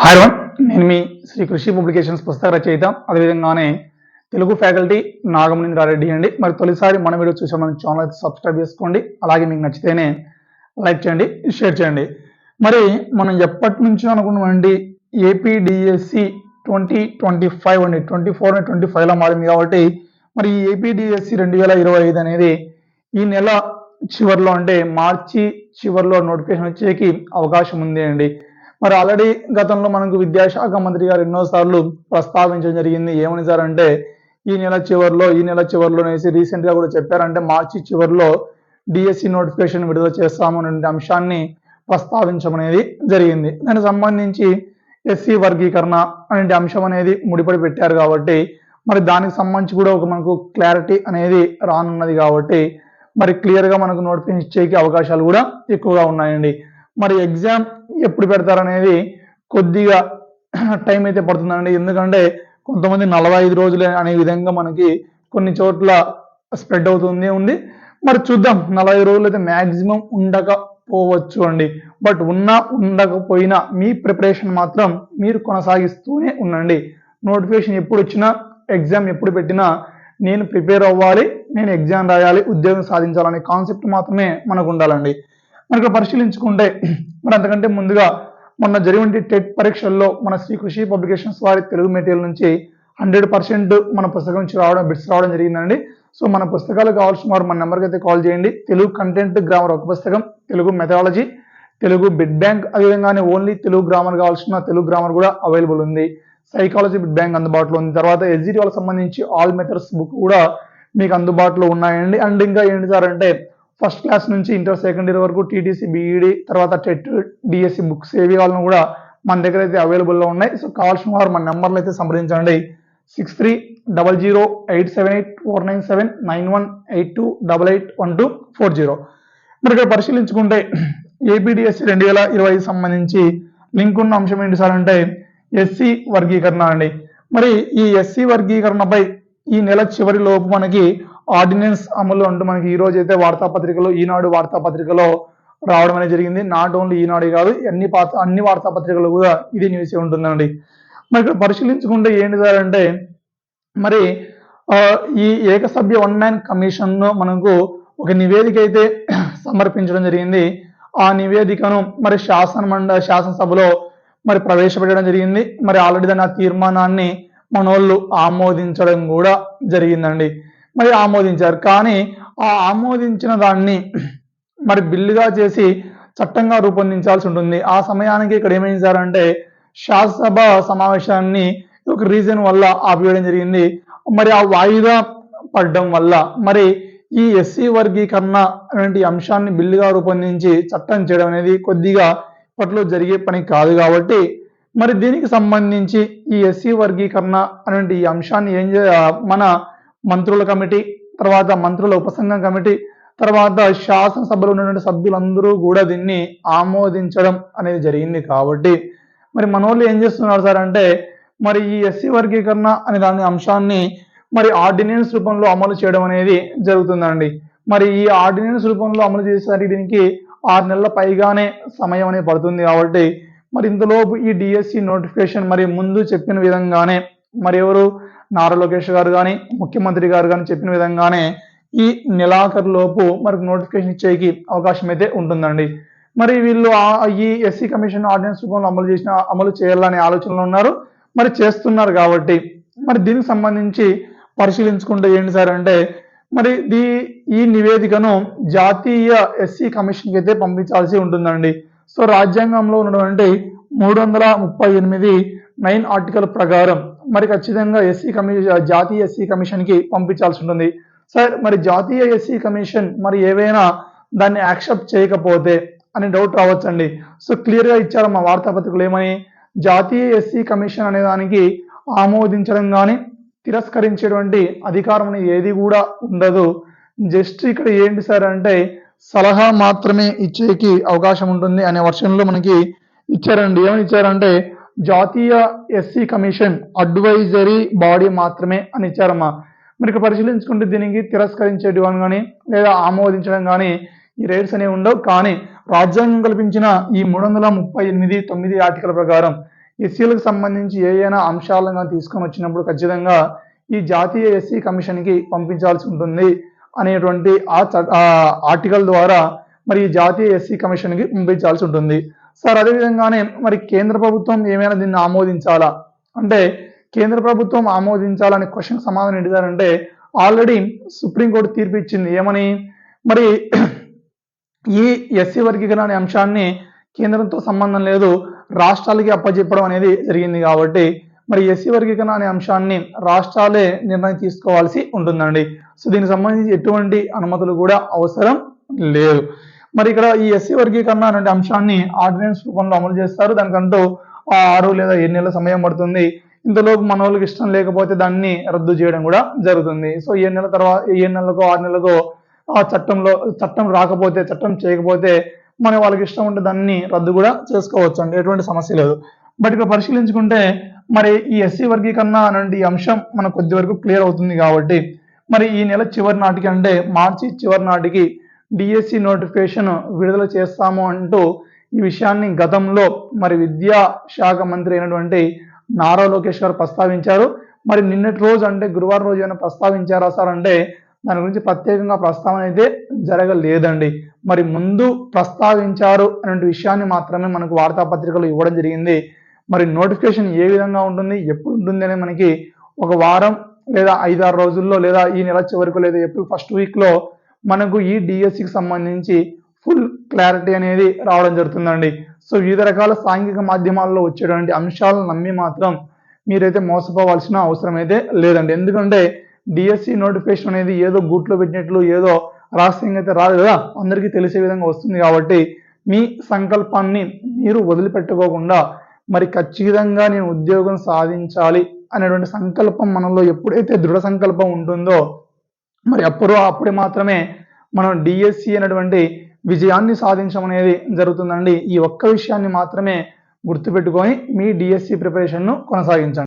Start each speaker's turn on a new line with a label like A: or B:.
A: Hi one, నేను మీ శ్రీ కృషి publications పుస్తక రచయిత, అదేవిధంగానే తెలుగు ఫ్యాకల్టీ నాగమణీంద్రారెడ్డి అండి. మరి తొలిసారి మన వీడియో చూసే మన ఛానల్ అయితే సబ్స్క్రైబ్ చేసుకోండి. అలాగే మీకు నచ్చితేనే లైక్ చేయండి, షేర్ చేయండి. మరి మనం ఎప్పటి నుంచో అనుకున్నామండి ఏపీడిఎస్సి 2025 అండి, 24 అండ్ 25లో మారింది కాబట్టి మరి ఈ ఏపీడిఎస్సి 2025 అనేది ఈ నెల చివరిలో అంటే మార్చి చివరిలో నోటిఫికేషన్ వచ్చేకి అవకాశం ఉంది అండి. మరి ఆల్రెడీ గతంలో మనకు విద్యాశాఖ మంత్రి గారు ఎన్నోసార్లు ప్రస్తావించడం జరిగింది. ఏమని సార్ అంటే ఈ నెల చివరిలో రీసెంట్ గా కూడా చెప్పారంటే మార్చి చివరిలో డిఎస్సి నోటిఫికేషన్ విడుదల చేస్తాము అనే అంశాన్ని ప్రస్తావించమనేది జరిగింది. దానికి సంబంధించి ఎస్సీ వర్గీకరణ అనే అంశం అనేది ముడిపడి పెట్టారు కాబట్టి మరి దానికి సంబంధించి కూడా ఒక మనకు క్లారిటీ అనేది రానున్నది కాబట్టి మరి క్లియర్ గా మనకు నోటిఫికేషన్ ఇచ్చేకి అవకాశాలు కూడా ఎక్కువగా ఉన్నాయండి. మరి ఎగ్జామ్ ఎప్పుడు పెడతారనేది కొద్దిగా టైం అయితే పడుతుందండి. ఎందుకంటే కొంతమంది 45 రోజులు అనే విధంగా మనకి కొన్ని చోట్ల స్ప్రెడ్ అవుతుంది ఉంది. మరి చూద్దాం, 45 రోజులు అయితే మ్యాక్సిమం ఉండకపోవచ్చు అండి. బట్ ఉండకపోయినా మీ ప్రిపరేషన్ మాత్రం మీరు కొనసాగిస్తూనే ఉండండి. నోటిఫికేషన్ ఎప్పుడు వచ్చినా, ఎగ్జామ్ ఎప్పుడు పెట్టినా నేను ప్రిపేర్ అవ్వాలి, నేను ఎగ్జామ్ రాయాలి, ఉద్యోగం సాధించాలనే కాన్సెప్ట్ మాత్రమే మనకు ఉండాలండి. మనకు పరిశీలించుకుంటే మరి అంతకంటే ముందుగా మొన్న జరిగిన టెట్ పరీక్షల్లో మన శ్రీ కృషి పబ్లికేషన్స్ వారి తెలుగు మెటీరియల్ నుంచి 100% మన పుస్తకం నుంచి బిట్స్ రావడం జరిగిందండి. సో మన పుస్తకాలు కావాల్సిన వారు మన నెంబర్కి అయితే కాల్ చేయండి. తెలుగు కంటెంట్ గ్రామర్ ఒక పుస్తకం, Telugu methodology, Telugu bit bank, అదేవిధంగానే ఓన్లీ తెలుగు గ్రామర్ కావాల్సిన తెలుగు గ్రామర్ కూడా అవైలబుల్ ఉంది. సైకాలజీ బిట్ బ్యాంక్ అందుబాటులో ఉంది. తర్వాత ఎస్జిటి వాళ్ళకి సంబంధించి ఆల్ మెథడ్స్ బుక్ కూడా మీకు అందుబాటులో ఉన్నాయండి. అండ్ ఇంకా ఏంటి సార్ అంటే ఫస్ట్ క్లాస్ నుంచి ఇంటర్ సెకండ్ ఇయర్ వరకు టీటీసీ బీఈడి తర్వాత టెట్ డిఎస్సి బుక్స్ ఏవి వాళ్ళని కూడా మన దగ్గర అయితే అవైలబుల్లో ఉన్నాయి. సో కావాల్సిన వారు మన నెంబర్లు అయితే సంప్రదించండి. 63008784979182881240. మరి ఇక్కడ పరిశీలించుకుంటే ఏపీడిఎస్సి 2025 సంబంధించి లింక్ ఉన్న అంశం ఏంటి సార్ అంటే ఎస్సీ వర్గీకరణ అండి. మరి ఈ ఎస్సీ వర్గీకరణపై ఈ నెల చివరి లోపు మనకి ఆర్డినెన్స్ అమలు అంటూ మనకి ఈ రోజు అయితే వార్తాపత్రికలో, ఈనాడు వార్తాపత్రికలో రావడం అనేది జరిగింది. నాట్ ఓన్లీ ఈనాడు కాదు, అన్ని వార్తాపత్రికలు కూడా ఇది న్యూస్ ఉంటుందండి. మరి ఇక్కడ పరిశీలించుకుంటే ఏంటి సార్ అంటే మరి ఈ ఏకసభ్య వన్ మ్యాన్ కమిషన్ మనకు ఒక నివేదిక అయితే సమర్పించడం జరిగింది. ఆ నివేదికను మరి శాసనసభలో మరి ప్రవేశపెట్టడం జరిగింది. మరి ఆల్రెడీ దాని ఆ తీర్మానాన్ని మనోళ్ళు ఆమోదించడం కూడా జరిగిందండి. మరి ఆమోదించారు, కానీ ఆ ఆమోదించిన దాన్ని మరి బిల్లుగా చేసి చట్టంగా రూపొందించాల్సి ఉంటుంది. ఆ సమయానికి ఇక్కడ ఏమైంది సార్ అంటే శాసనసభ సమావేశాన్ని ఒక రీజన్ వల్ల ఆపివేయడం జరిగింది. మరి ఆ వాయిదా పడడం వల్ల మరి ఈ ఎస్సీ వర్గీకరణ అనే అంశాన్ని బిల్లుగా రూపొందించి చట్టం చేయడం అనేది కొద్దిగా ఇప్పట్లో జరిగే పని కాదు. కాబట్టి మరి దీనికి సంబంధించి ఈ ఎస్సీ వర్గీకరణ అనే ఈ అంశాన్ని మన మంత్రుల కమిటీ, తర్వాత మంత్రుల ఉపసంఘం కమిటీ, తర్వాత శాసనసభలో ఉన్నటువంటి సభ్యులందరూ కూడా దీన్ని ఆమోదించడం అనేది జరిగింది. కాబట్టి మరి మనోళ్ళు ఏం చేస్తున్నారు సార్ అంటే మరి ఈ ఎస్సీ వర్గీకరణ అనే దాని అంశాన్ని మరి ఆర్డినెన్స్ రూపంలో అమలు చేయడం అనేది జరుగుతుందండి. మరి ఈ ఆర్డినెన్స్ రూపంలో అమలు చేసేసరికి దీనికి 6 నెలల పైగానే సమయం అనేది పడుతుంది. కాబట్టి మరి ఇంతలోపు ఈ డిఎస్సి నోటిఫికేషన్ మరి ముందు చెప్పిన విధంగానే మరి ఎవరు నారా లోకేష్ గారు కానీ, ముఖ్యమంత్రి గారు కానీ చెప్పిన విధంగానే ఈ నెలాఖరు లోపు మనకు నోటిఫికేషన్ ఇచ్చేకి అవకాశం అయితే ఉంటుందండి. మరి వీళ్ళు ఈ ఎస్సీ కమిషన్ ఆర్డినెన్స్ రూపంలో అమలు చేయాలనే ఆలోచనలో ఉన్నారు, మరి చేస్తున్నారు. కాబట్టి మరి దీనికి సంబంధించి పరిశీలించుకుంటే ఏంటి సార్ అంటే మరి ఈ నివేదికను జాతీయ ఎస్సీ కమిషన్కి అయితే పంపించాల్సి ఉంటుందండి. సో రాజ్యాంగంలో ఉన్నటువంటి 338 9 ఆర్టికల్ ప్రకారం మరి ఖచ్చితంగా జాతీయ ఎస్సీ కమిషన్ కి పంపించాల్సి ఉంటుంది. సార్ మరి జాతీయ ఎస్సీ కమిషన్ మరి ఏవైనా దాన్ని యాక్సెప్ట్ చేయకపోతే అని డౌట్ రావచ్చండి. సో క్లియర్ గా ఇచ్చారు మా వార్తాపత్రికలు ఏమని, జాతీయ ఎస్సీ కమిషన్ అనే దానికి ఆమోదించడం కానీ తిరస్కరించేటువంటి అధికారం అనేది ఏది కూడా ఉండదు. జస్ట్ ఇక్కడ ఏంటి సార్ అంటే సలహా మాత్రమే ఇచ్చేకి అవకాశం ఉంటుంది అనే వర్షన్లో మనకి ఇచ్చారండి. ఏమని ఇచ్చారంటే జాతీయ ఎస్సీ కమిషన్ అడ్వైజరీ బాడీ మాత్రమే అని ఇచ్చారమ్మా. మరి ఇక్కడ పరిశీలించుకుంటే దీనికి తిరస్కరించేటివని కానీ లేదా ఆమోదించడం కానీ ఈ రైట్స్ అనేవి ఉండవు. కానీ రాజ్యాంగం కల్పించిన ఈ 338 9 ఆర్టికల్ ప్రకారం ఎస్సీలకు సంబంధించి ఏదైనా అంశాలను తీసుకొని వచ్చినప్పుడు ఖచ్చితంగా ఈ జాతీయ ఎస్సీ కమిషన్కి పంపించాల్సి ఉంటుంది అనేటువంటి ఆ ఆర్టికల్ ద్వారా మరి ఈ జాతీయ ఎస్సీ కమిషన్కి పంపించాల్సి ఉంటుంది. సార్ అదేవిధంగానే మరి కేంద్ర ప్రభుత్వం ఏమైనా దీన్ని ఆమోదించాలా అంటే కేంద్ర ప్రభుత్వం ఆమోదించాలనే క్వశ్చన్ సమాధానం ఏంటిదంటే ఆల్రెడీ సుప్రీంకోర్టు తీర్పు ఇచ్చింది. ఏమని మరి ఈ ఎస్సీ వర్గీకరణ అనే అంశాన్ని కేంద్రంతో సంబంధం లేదు, రాష్ట్రాలకి అప్పచెప్పడం అనేది జరిగింది. కాబట్టి మరి ఎస్సీ వర్గీకరణ అనే అంశాన్ని రాష్ట్రాలే నిర్ణయం తీసుకోవాల్సి ఉంటుందండి. సో దీనికి సంబంధించి ఎటువంటి అనుమతులు కూడా అవసరం లేదు. మరి ఇక్కడ ఈ ఎస్సీ వర్గీకరణ అనే అంశాన్ని ఆర్డినెన్స్ రూపంలో అమలు చేస్తారు. దానికంటూ 6 లేదా 7 నెలల సమయం పడుతుంది. ఇంతలోపు మన వాళ్ళకి ఇష్టం లేకపోతే దాన్ని రద్దు చేయడం కూడా జరుగుతుంది. సో 7 నెలల తర్వాత 7 నెలలకో 6 నెలలకో ఆ చట్టం రాకపోతే చట్టం చేయకపోతే మన వాళ్ళకి ఇష్టం ఉంటే దాన్ని రద్దు కూడా చేసుకోవచ్చు అండి, ఎటువంటి సమస్య లేదు. బట్ ఇక్కడ పరిశీలించుకుంటే మరి ఈ ఎస్సీ వర్గీకరణ అనే అంశం మనకు కొద్ది వరకు క్లియర్ అవుతుంది. కాబట్టి మరి ఈ నెల చివరి నాటికి అంటే మార్చి చివరి నాటికి డిఎస్సి నోటిఫికేషన్ విడుదల చేస్తాము అంటూ ఈ విషయాన్ని గతంలో మరి విద్యా శాఖ మంత్రి అయినటువంటి నారా లోకేష్ గారు ప్రస్తావించారు. మరి నిన్నటి రోజు అంటే గురువారం రోజు ఏమైనా ప్రస్తావించారా సార్ అంటే దాని గురించి ప్రత్యేకంగా ప్రస్తావన అయితే జరగలేదండి. మరి ముందు ప్రస్తావించారు అనే విషయాన్ని మాత్రమే మనకు వార్తాపత్రికలు ఇవ్వడం జరిగింది. మరి నోటిఫికేషన్ ఏ విధంగా ఉంటుంది, ఎప్పుడు ఉంటుంది అనేది మనకి ఒక వారం లేదా 5-6 రోజుల్లో లేదా ఈ నెల చివరకు లేదా ఏప్రిల్ ఫస్ట్ వీక్లో మనకు ఈ డిఎస్సికి సంబంధించి ఫుల్ క్లారిటీ అనేది రావడం జరుగుతుందండి. సో వివిధ రకాల సాంఘిక మాధ్యమాల్లో వచ్చేటువంటి అంశాలను నమ్మి మాత్రం మీరైతే మోసపోవాల్సిన అవసరం అయితే లేదండి. ఎందుకంటే డిఎస్సి నోటిఫికేషన్ అనేది ఏదో గూట్లో పెట్టినట్లు ఏదో రహస్యంగా అయితే రాదు కదా, అందరికీ తెలిసే విధంగా వస్తుంది. కాబట్టి మీ సంకల్పాన్ని మీరు వదిలిపెట్టుకోకుండా మరి ఖచ్చితంగా నేను ఉద్యోగం సాధించాలి అనేటువంటి సంకల్పం మనలో ఎప్పుడైతే దృఢ సంకల్పం ఉంటుందో మరి అప్పుడే మాత్రమే మనం డిఎస్సి అనేటువంటి విజయాన్ని సాధించడం అనేది జరుగుతుందండి. ఈ ఒక్క విషయాన్ని మాత్రమే గుర్తుపెట్టుకొని మీ డిఎస్సి ప్రిపరేషన్ను కొనసాగించండి.